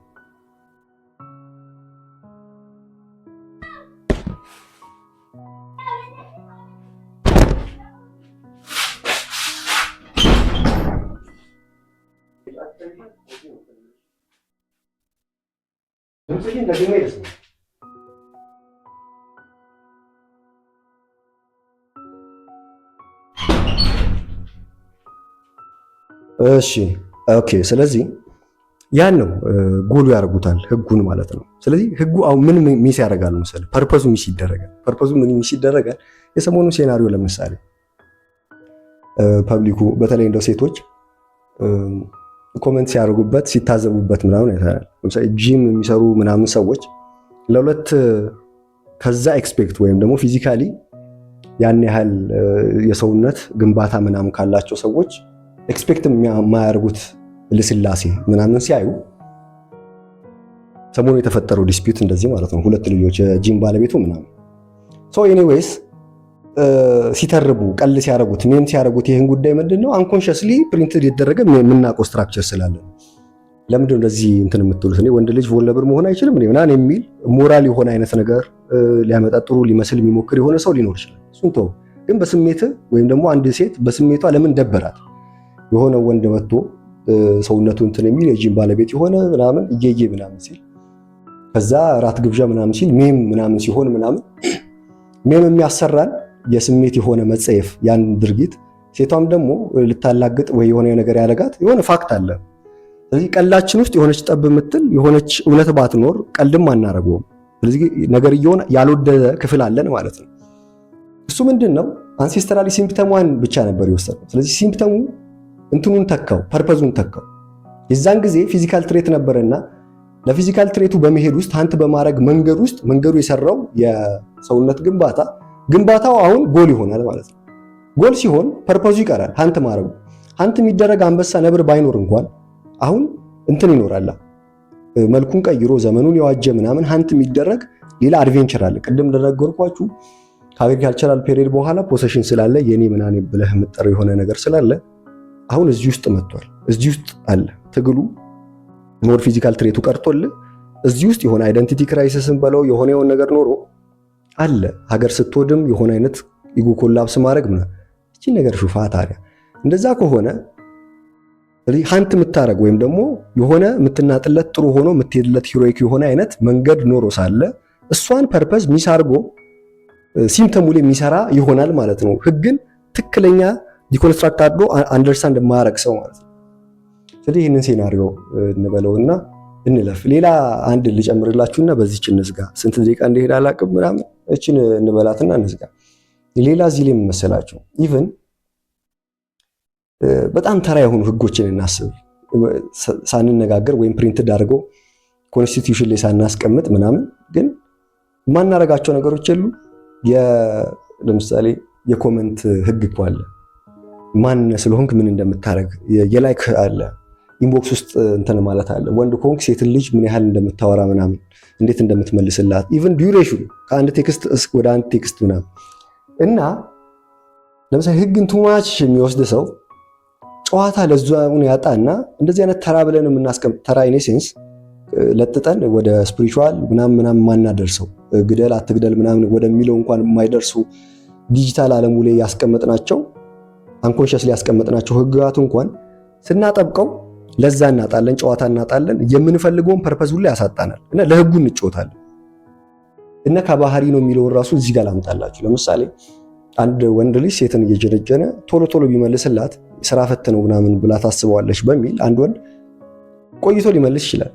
እሺ ኦኬ። ስለዚህ ያን ነው ጎሉ ያደርጉታል ህጉን ማለት ነው። ስለዚህ ህጉ አሁን ምን ሚስ ያደርጋል መሰለህ? ፐርፐዙ ሚስ ይደረጋል። ፐርፐዙ ምን ሚስ ይደረጋል? የሰሞኑ ሴናሪዮ ለምሳሌ ፐብሊኩ በተለይ እንደው ሴቶች ኮሜንት ሲያደርጉበት ሲታዘቡበት ምናምን አይተናል። ለምሳሌ ጂም የሚሰሩ ምናምን ሰዎች ለሁለት ከዛ ኤክስፔክት ወይም ደግሞ ፊዚካሊ ያን ያህል የሰውነት ግንባታ ምናምን ካላቸው ሰዎች ኤክስፔክት የማያደርጉት ልስላሴ ምናምን ሲያዩ ሰሞኑ የተፈጠረው ዲስፒዩት እንደዚህ ማለት ነው። ሁለት ልጆች የጂም ባለቤቱ ምናምን ሶ ኤኒዌይስ ሲተርቡ ቀል ሲያረጉት ሜም ሲያረጉት ይሄን ጉዳይ ምንድነው አንኮንሺየስሊ ፕሪንትድ የተደረገ የምናውቀው ስትራክቸር ስላለ ለምንድነው እንደዚህ እንትን የምትሉት? እኔ ወንድ ልጅ ቮልነብል መሆን አይችልም እኔ ምናምን የሚል ሞራል የሆነ አይነት ነገር ሊያመጣ ጥሩ ሊመስል የሚሞክር የሆነ ሰው ሊኖር ይችላል። እሱን ተው። ግን በስሜት ወይም ደግሞ አንድ ሴት በስሜቷ ለምን ደበራት የሆነ ወንድ መጥቶ ሰውነቱ እንትን የሚል የጂም ባለቤት የሆነ ምናምን እየየ ምናምን ሲል ከዛ ራት ግብዣ ምናምን ሲል ሜም ምናምን ሲሆን ምናምን ሜም የሚያሰራን የስሜት የሆነ መጸየፍ ያን ድርጊት ሴቷም ደግሞ ልታላግጥ ወይ የሆነ ነገር ያለጋት የሆነ ፋክት አለ። ስለዚህ ቀላችን ውስጥ የሆነች ጠብ የምትል የሆነች እውነት ባትኖር ቀልድም አናረገውም። ስለዚህ ነገር እየሆነ ያልወደደ ክፍል አለን ማለት ነው። እሱ ምንድነው አንሴስተራሊ ሲምፕተሟን ብቻ ነበር የወሰደው። ስለዚህ ሲምፕተሙ እንትኑን ተካው፣ ፐርፐዙን ተካው። የዛን ጊዜ ፊዚካል ትሬት ነበርና ለፊዚካል ትሬቱ በመሄድ ውስጥ ሀንት በማድረግ መንገድ ውስጥ መንገዱ የሰራው የሰውነት ግንባታው አሁን ጎል ይሆናል ማለት ነው። ጎል ሲሆን ፐርፐዙ ይቀራል፣ ሀንት ማድረጉ። ሀንት የሚደረግ አንበሳ ነብር ባይኖር እንኳን አሁን እንትን ይኖራል፣ መልኩን ቀይሮ ዘመኑን የዋጀ ምናምን ሀንት የሚደረግ ሌላ አድቬንቸር አለ። ቅድም እንደነገርኳችሁ ከአግሪካልቸራል ፔሪድ በኋላ ፖሴሽን ስላለ የኔ ምናምን ብለህ የምጠራው የሆነ ነገር ስላለ አሁን እዚህ ውስጥ መጥቷል። እዚህ ውስጥ አለ ትግሉ። ሞር ፊዚካል ትሬቱ ቀርቶልህ እዚህ ውስጥ የሆነ አይደንቲቲ ክራይሲስን በለው የሆነ ነገር ኖሮ አለ። ሀገር ስትወድም የሆነ አይነት ኢጎ ኮላፕስ ማድረግ ምናምን እቺ ነገር ሹፋ። ታዲያ እንደዛ ከሆነ ሀንት የምታረግ ወይም ደግሞ የሆነ የምትናጥለት ጥሩ ሆኖ የምትሄድለት ሂሮይክ የሆነ አይነት መንገድ ኖሮ ሳለ እሷን ፐርፐዝ ሚስ አድርጎ ሲምፕተሙ ላይ የሚሰራ ይሆናል ማለት ነው። ህግን ትክክለኛ ዲኮንስትራክት አድርጎ አንደርስታንድ የማያረግ ሰው ማለት ነው። ስለዚህ ይህንን ሴናሪዮ እንበለውና እንለፍ። ሌላ አንድ ልጨምርላችሁና በዚህች እንዝጋ። ስንት ደቂቃ እንደሄደ አላቅም ምናምን እችን እንበላትና እንዝጋ። ሌላ እዚህ ላይ የምመሰላችሁ ኢቭን በጣም ተራ የሆኑ ህጎችን እናስብ ሳንነጋገር ወይም ፕሪንትድ አድርገው ኮንስቲትዩሽን ላይ ሳናስቀምጥ ምናምን ግን የማናረጋቸው ነገሮች የሉ። ለምሳሌ የኮመንት ህግ እኮ አለ። ማን ስለሆንክ ምን እንደምታረግ የላይክ አለ። ኢንቦክስ ውስጥ እንትን ማለት አለ። ወንድ ኮንክ ሴትን ልጅ ምን ያህል እንደምታወራ ምናምን እንዴት እንደምትመልስላት ኢቭን ዲዩሬሽኑ ከአንድ ቴክስት ወደ አንድ ቴክስት ምናምን እና ለምሳሌ ህግን ቱማች የሚወስድ ሰው ጨዋታ ለዛውን ያጣና እንደዚህ አይነት ተራ ብለን የምናስቀምጥ ተራ ኢኔሴንስ ለጥጠን ወደ ስፒሪቹዋል ምናምን ማናደርሰው ግደል አትግደል ምናምን ወደሚለው እንኳን የማይደርሱ ዲጂታል ዓለሙ ላይ ያስቀመጥናቸው አንኮንሺየስሊ ያስቀመጥናቸው ህግጋቱ እንኳን ስናጠብቀው ለዛ እናጣለን፣ ጨዋታ እናጣለን፣ የምንፈልገውን ፐርፐዝ ሁሉ ያሳጣናል እና ለህጉ እንጫወታለን። እና ከባህሪ ነው የሚለውን ራሱ እዚህ ጋር ላምጣላችሁ። ለምሳሌ አንድ ወንድ ልጅ ሴትን እየጀነጀነ ቶሎ ቢመልስላት ስራ ፈት ነው ምናምን ብላ ታስበዋለች በሚል አንድ ወንድ ቆይቶ ሊመልስ ይችላል።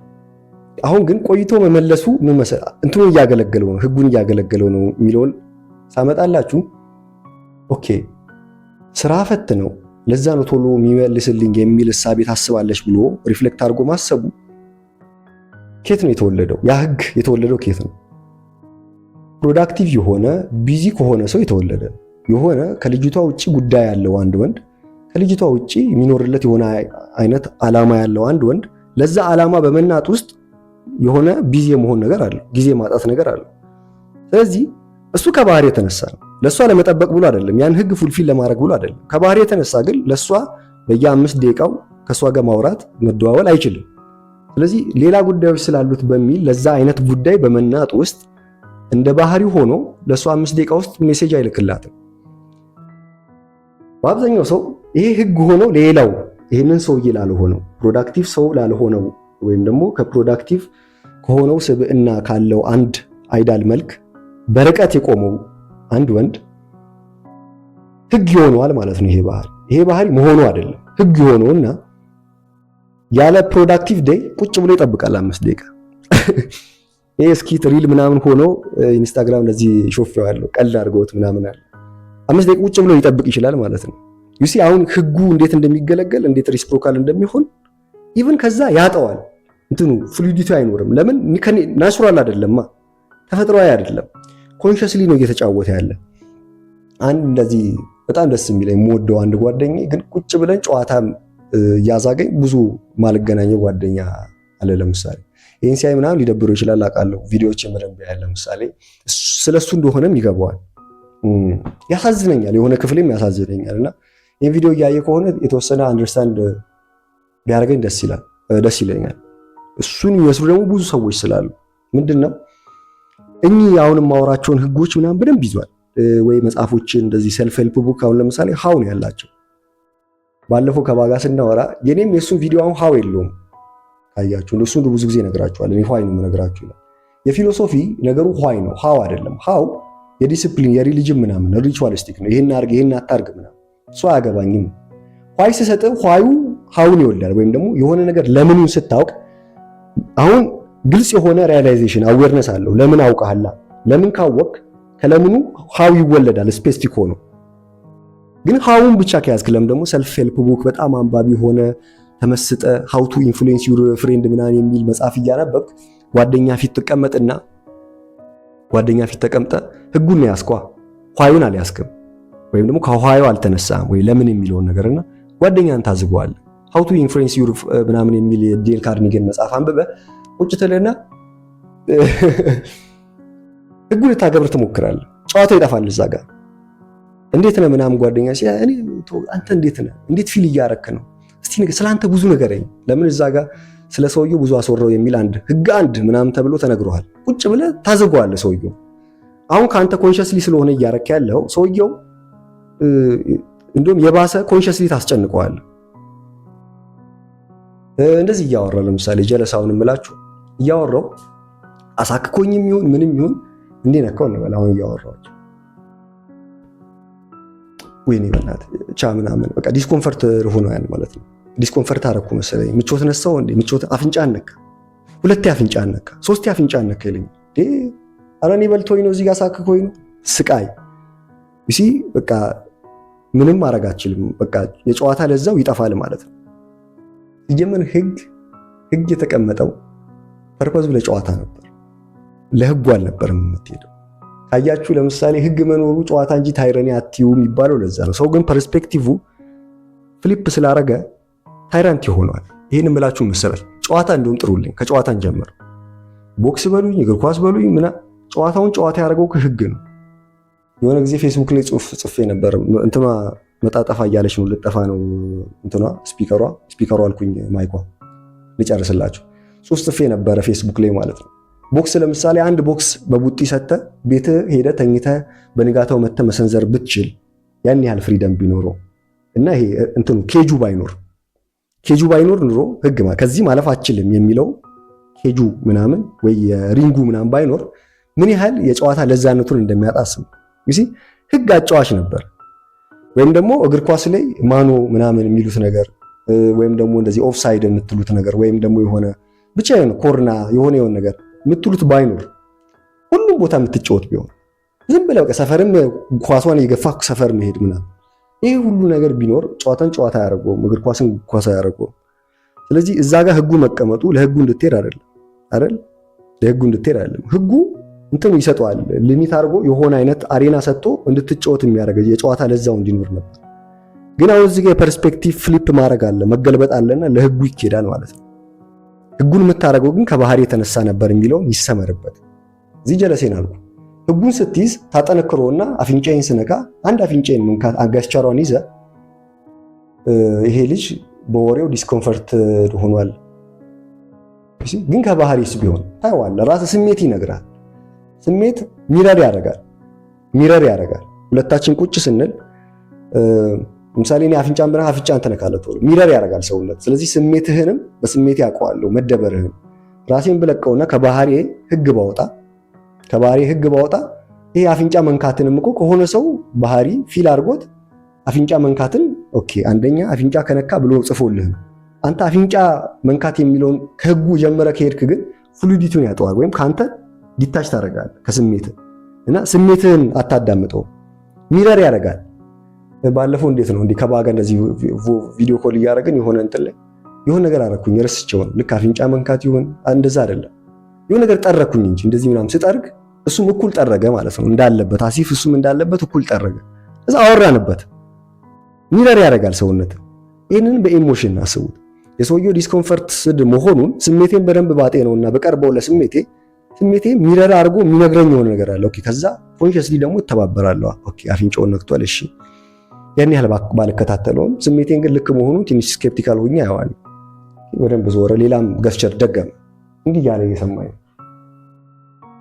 አሁን ግን ቆይቶ መመለሱ ምን መሰለህ እንትኑን እያገለገለው ነው፣ ህጉን እያገለገለው ነው የሚለውን ሳመጣላችሁ ኦኬ ስራ ፈት ነው ለዛ ነው ቶሎ የሚመልስልኝ የሚል እሳቤ ታስባለች ብሎ ሪፍሌክት አድርጎ ማሰቡ ከየት ነው የተወለደው? ያ ህግ የተወለደው ከየት ነው? ፕሮዳክቲቭ የሆነ ቢዚ ከሆነ ሰው የተወለደ የሆነ ከልጅቷ ውጪ ጉዳይ ያለው አንድ ወንድ ከልጅቷ ውጪ የሚኖርለት የሆነ አይነት ዓላማ ያለው አንድ ወንድ ለዛ ዓላማ በመናጥ ውስጥ የሆነ ቢዚ የመሆን ነገር አለ፣ ጊዜ ማጣት ነገር አለ። ስለዚህ እሱ ከባህሪ የተነሳ ነው። ለሷ ለመጠበቅ ብሎ አይደለም፣ ያን ህግ ፉልፊል ለማድረግ ብሎ አይደለም። ከባህሪ የተነሳ ግን ለሷ በየ5 ደቂቃው ከሷ ጋር ማውራት መደዋወል አይችልም። ስለዚህ ሌላ ጉዳዮች ስላሉት በሚል ለዛ አይነት ጉዳይ በመናጥ ውስጥ እንደ ባህሪው ሆኖ ለሷ 5 ደቂቃ ውስጥ ሜሴጅ አይልክላትም። በአብዛኛው ሰው ይሄ ህግ ሆኖ ሌላው ይሄንን ሰውዬ ላልሆነው ፕሮዳክቲቭ ሰው ላልሆነው ወይም ደግሞ ከፕሮዳክቲቭ ከሆነው ስብዕና ካለው አንድ አይዳል መልክ በርቀት የቆመው አንድ ወንድ ህግ ይሆነዋል ማለት ነው። ይሄ ባህሪ መሆኑ አይደለም ህግ ይሆነውና ያለ ፕሮዳክቲቭ ዴይ ቁጭ ብሎ ይጠብቃል 5 ደቂቃ። ይሄ ስኪት ሪል ምናምን ሆኖ ኢንስታግራም ለዚህ ሾፌው ያለው ቀልድ አድርገውት ምናምን አለ 5 ደቂቃ ቁጭ ብሎ ይጠብቅ ይችላል ማለት ነው። ዩሲ አሁን ህጉ እንዴት እንደሚገለገል እንዴት ሪስፕሮካል እንደሚሆን ኢቭን ከዛ ያጠዋል። እንትኑ ፍሉዲቲ አይኖርም። ለምን ናቹራል አይደለማ፣ ተፈጥሯዊ አይደለም። ኮንሺየስሊ ነው እየተጫወተ ያለ። አንድ እንደዚህ በጣም ደስ የሚለኝ የምወደው አንድ ጓደኛዬ ግን ቁጭ ብለን ጨዋታ እያዛገኝ ብዙ ማልገናኘው ጓደኛ አለ። ለምሳሌ ይሄን ሲያይ ምናምን ሊደብረው ይችላል አውቃለሁ። ቪዲዮዎችን በደንብ ያያል። ለምሳሌ ስለሱ እንደሆነም ይገባዋል። ያሳዝነኛል፣ የሆነ ክፍልም ያሳዝነኛል። እና ይሄን ቪዲዮ እያየ ከሆነ የተወሰነ አንደርስታንድ ቢያደርገኝ ደስ ይለኛል። እሱን የሚመስሉ ደግሞ ብዙ ሰዎች ስላሉ ምንድነው እኚህ አሁን የማወራቸውን ህጎች ምናምን በደንብ ይዟል። ወይ መጽሐፎችን እንደዚህ ሰልፍ ሄልፕ ቡክ አሁን ለምሳሌ ሃው ነው ያላቸው። ባለፈው ከባጋ ስናወራ የኔም የሱን ቪዲዮ አሁን ሃው የለውም ካያችሁ፣ እሱ ብዙ ጊዜ እነግራችኋለሁ። እኔ ሃይ ነው የምነግራችሁ ይላል። የፊሎሶፊ ነገሩ ሃይ ነው፣ ሃው አይደለም። ሃው የዲሲፕሊን የሪሊጅን ምናምን ሪቹዋሊስቲክ ነው። ይሄን አርግ ይሄን አታርግ ምናምን እሱ አያገባኝም። ሃይ ስሰጥ ሃዩ ሃውን ይወልዳል። ወይም ደግሞ የሆነ ነገር ለምኑን ስታውቅ አሁን ግልጽ የሆነ ሪያላይዜሽን አዌርነስ አለው። ለምን አውቀሃላ? ለምን ካወቅ ከለምኑ ሃው ይወለዳል ስፔሲፊክ ሆኖ። ግን ሃውን ብቻ ከያዝክ ለምን ደግሞ ሰልፍ ሄልፕ ቡክ በጣም አንባቢ ሆነ ተመስጠ ሃው ቱ ኢንፍሉዌንስ ዩር ፍሬንድ ምናምን የሚል መጽሐፍ እያነበብክ ጓደኛ ፊት ተቀመጥና ጓደኛ ፊት ተቀምጠ ህጉን ነው ያስኳ ሃዩን አልያዝክም፣ ወይም ደግሞ ከሃዩ አልተነሳም ወይ ለምን የሚለውን ነገርና ጓደኛን ታዝበዋለህ። ሃው ቱ ኢንፍሉዌንስ ዩር ምናምን የሚል ዴል ካርኒገን መጽሐፍ አንብበ ቁጭ ትልና ህጉን ልታገብር ትሞክራለህ። ጨዋታው ይጠፋል እዛ ጋር። እንዴት ነህ ምናምን ጓደኛ ሲያ እኔ አንተ እንዴት ነህ እንዴት ፊል እያረክ ነው እስቲ ስለአንተ ብዙ ነገረኝ። ለምን እዛ ጋር ስለ ሰውየው ብዙ አስወራው የሚል ህግ አንድ ምናምን ተብሎ ተነግሯል። ቁጭ ብለህ ታዘገዋለህ ሰውየው። አሁን ከአንተ ኮንሸስሊ ስለሆነ እያረክ ያለው ሰውየው እንደውም የባሰ ኮንሸስሊ ታስጨንቀዋለህ። እንደዚህ እያወራ ለምሳሌ ጀለሳውን እምላችሁ እያወራው አሳክኮኝም ይሁን ምንም ይሁን እንዴ ነካው እንበል። አሁን እያወራችሁ ወይኔ በእናትህ ቻ ምናምን በቃ ዲስኮምፈርት ሆኖ ያን ማለት ነው። ዲስኮምፈርት አደረኩ መሰለኝ። ምቾት ነሳው እንዴ ምቾት አፍንጫን ነካ፣ ሁለቴ አፍንጫን ነካ፣ ሶስቴ አፍንጫን ነካ ይለኝ እንዴ። ኧረ እኔ በልቶኝ ነው እዚህ ጋር አሳክኮኝ ነው ስቃይ እሺ። በቃ ምንም ማድረግ አልችልም። በቃ የጨዋታ ለዛው ይጠፋል ማለት ነው። ሲጀመር ህግ የተቀመጠው ፐርፐዙ ለጨዋታ ነበር፣ ለህጉ አልነበረም የምትሄደው። ካያችሁ ለምሳሌ ህግ መኖሩ ጨዋታ እንጂ ታይረኒ አትዩ የሚባለው ለዛ ነው። ሰው ግን ፐርስፔክቲቭ ፍሊፕ ስላረገ ታይራንት ይሆናል። ይሄን እምላችሁ መሰላችሁ ጨዋታ እንደውም ጥሩልኝ፣ ከጨዋታን ጀምር። ቦክስ በሉኝ እግር ኳስ በሉኝ ጨዋታውን ጨዋታ ያደረገው ከህግ ነው። የሆነ ጊዜ ፌስቡክ ላይ ጽፌ ነበር። እንትማ መጣጠፋ እያለች ነው ልጠፋ ነው እንትኗ ስፒከሯ አልኩኝ ማይኳ ልጨርስላችሁ። ጽፌ ነበረ ፌስቡክ ላይ ማለት ነው። ቦክስ ለምሳሌ አንድ ቦክስ በቡጢ ሰተ ቤት ሄደ ተኝተ በንጋታው መተ መሰንዘር ብትችል ያን ያህል ፍሪደም ቢኖረው እና ይሄ እንትኑ ኬጁ ባይኖር ኑሮ ህግ ከዚህ ማለፍ አችልም የሚለው ኬጁ ምናምን ወይ ሪንጉ ምናምን ባይኖር ምን ያህል የጨዋታ ለዛነቱን እንደሚያጣስም ይሲ ህግ አጫዋች ነበር። ወይም ደግሞ እግር ኳስ ላይ ማኖ ምናምን የሚሉት ነገር ወይም ደግሞ እንደዚህ ኦፍሳይድ የምትሉት ነገር ወይም ደግሞ የሆነ ብቻ የሆነ ኮርና የሆነ ነገር የምትሉት ባይኖር ሁሉም ቦታ የምትጫወት ቢሆን ዝም ብለህ በቃ ሰፈርም ኳሷን የገፋህ ሰፈር መሄድ ምናምን ይሄ ሁሉ ነገር ቢኖር ጨዋታን ጨዋታ ያደርገው እግር ኳስን ኳስ ያደርገው። ስለዚህ እዛ ጋር ህጉ መቀመጡ ለህጉ እንድትሄድ አይደል ለህጉ እንድትሄድ አይደለም። ህጉ እንትኑ ይሰጠዋል ሊሚት አድርጎ የሆነ አይነት አሬና ሰጥቶ እንድትጫወት የሚያደርግ የጨዋታ ለዛው እንዲኖር ነበር። ግን አሁን እዚህ ጋር የፐርስፔክቲቭ ፍሊፕ ማድረግ አለ መገልበጥ አለና ለህጉ ይኬዳል ማለት ነው። ህጉን የምታደርገው ግን ከባህሪ የተነሳ ነበር የሚለውን ይሰመርበት። እዚህ ጀለሴን አልኩ ህጉን ስትይዝ ታጠነክሮና አፍንጫዬን ስነካ አንድ አፍንጫዬን መንካት አጋስቻሯን ይዘ ይሄ ልጅ በወሬው ዲስኮምፈርት ሆኗል። ግን ከባህሪስ ቢሆን ታይዋለህ ራስ ስሜት ይነግራል። ስሜት ሚረር ያደርጋል። ሁለታችን ቁጭ ስንል ለምሳሌ እኔ አፍንጫን ብለህ አፍንጫን ተነካለህ ቶሎ ሚረር ያደርጋል ሰውነት። ስለዚህ ስሜትህንም በስሜት ያውቀዋለሁ መደበርህን ራሴን ብለቀውና ከባህሪ ህግ ባወጣ ይሄ አፍንጫ መንካትንም እኮ ከሆነ ሰው ባህሪ ፊል አድርጎት አፍንጫ መንካትን ኦኬ አንደኛ አፍንጫ ከነካ ብሎ ጽፎልህ አንተ አፍንጫ መንካት የሚለውን ከህጉ ጀመረ ከሄድክ ግን ፍሉዲቲውን ያጠዋል ወይም ካንተ ዲታች ታደርጋለህ ከስሜት እና ስሜትህን አታዳምጠው ሚረር ያደርጋል። ባለፈው እንዴት ነው እንዲህ ከባጋ እንደዚህ ቪዲዮ ኮል እያደረግን የሆነ እንትን ላይ የሆነ ነገር አደረኩኝ ረስቼው ነው ልክ አፍንጫ መንካት ይሁን እንደዛ አይደለም የሆነ ነገር ጠረኩኝ እንጂ እንደዚህ ምናምን ስጠርግ እሱም እኩል ጠረገ ማለት ነው እንዳለበት አሲፍ እሱም እንዳለበት እኩል ጠረገ። እዛ አወራንበት ሚረር ያደርጋል ሰውነት። ይሄንን በኢሞሽን አስቡት። የሰውየው ዲስኮምፈርት መሆኑን ስሜቴን በደንብ ባጤ ነውና በቀርበው ለስሜቴ ሚረር አድርጎ የሚነግረኝ የሆነ ነገር አለ። ኦኬ ከዛ ኮንሽስሊ ደግሞ እተባበራለሁ። ኦኬ አፍንጫውን ነክቷል። እሺ ያን ያህል ባልከታተለውም ስሜቴን ግን ልክ መሆኑን ትንሽ ስኬፕቲካል ሆኜ አየዋለሁ። በደንብ ዞረ። ሌላም ገስቸር ደገመ። እንዲህ እያለ እየሰማኝ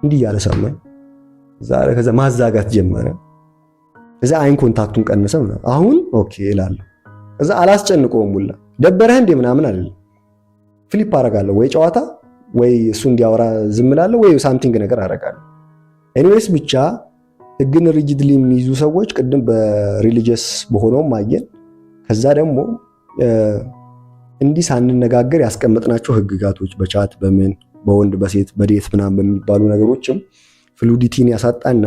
እንዲህ እያለ ሰማኝ። ከዛ ማዛጋት ጀመረ። ከዛ አይን ኮንታክቱን ቀነሰ። አሁን ኦኬ እላለሁ። ከዛ አላስጨንቀውም ሁላ ደበረህ እንዴ ምናምን አይደለም። ፍሊፕ አደርጋለሁ ወይ ጨዋታ ወይ እሱ እንዲያወራ ዝም እላለሁ ወይ ሳምቲንግ ነገር አደርጋለሁ። ኤኒዌይስ ብቻ ህግን ሪጂድሊ የሚይዙ ሰዎች ቅድም በሪሊጂየስ በሆነውም አየን። ከዛ ደግሞ እንዲህ ሳንነጋገር ያስቀመጥናቸው ህግጋቶች በቻት በምን በወንድ በሴት በዴት ምናምን በሚባሉ ነገሮችም ፍሉዲቲን ያሳጣና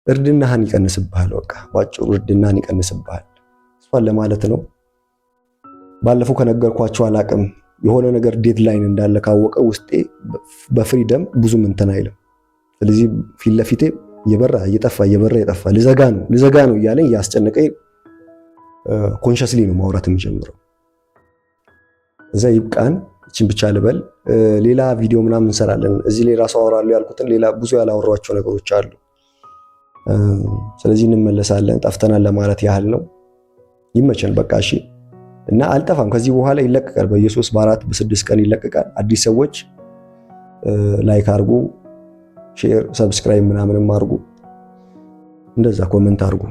እርድናህን ይቀንስብሃል። በቃ ባጭሩ እርድናህን ይቀንስብሃል። እሷን ለማለት ነው። ባለፈው ከነገርኳቸው አላቅም የሆነ ነገር ዴድላይን እንዳለ ካወቀ ውስጤ በፍሪደም ብዙም እንትን አይልም። ስለዚህ ፊት ለፊቴ እየበራ እየጠፋ ልዘጋ ነው እያለኝ እያስጨነቀኝ ኮንሸስሊ ነው ማውራት የምጀምረው። እዛ ይብቃን፣ እችን ብቻ ልበል። ሌላ ቪዲዮ ምናምን እንሰራለን። እዚህ ላይ ራሱ አወራለሁ ያልኩትን ሌላ ብዙ ያላወራኋቸው ነገሮች አሉ። ስለዚህ እንመለሳለን። ጠፍተናል ለማለት ያህል ነው። ይመቸን በቃ እሺ። እና አልጠፋም። ከዚህ በኋላ ይለቀቃል። በየ3 በ4 በ6 ቀን ይለቀቃል። አዲስ ሰዎች ላይክ አድርጉ፣ ሼር፣ ሰብስክራይብ ምናምንም አድርጉ። እንደዛ ኮሜንት አድርጉ።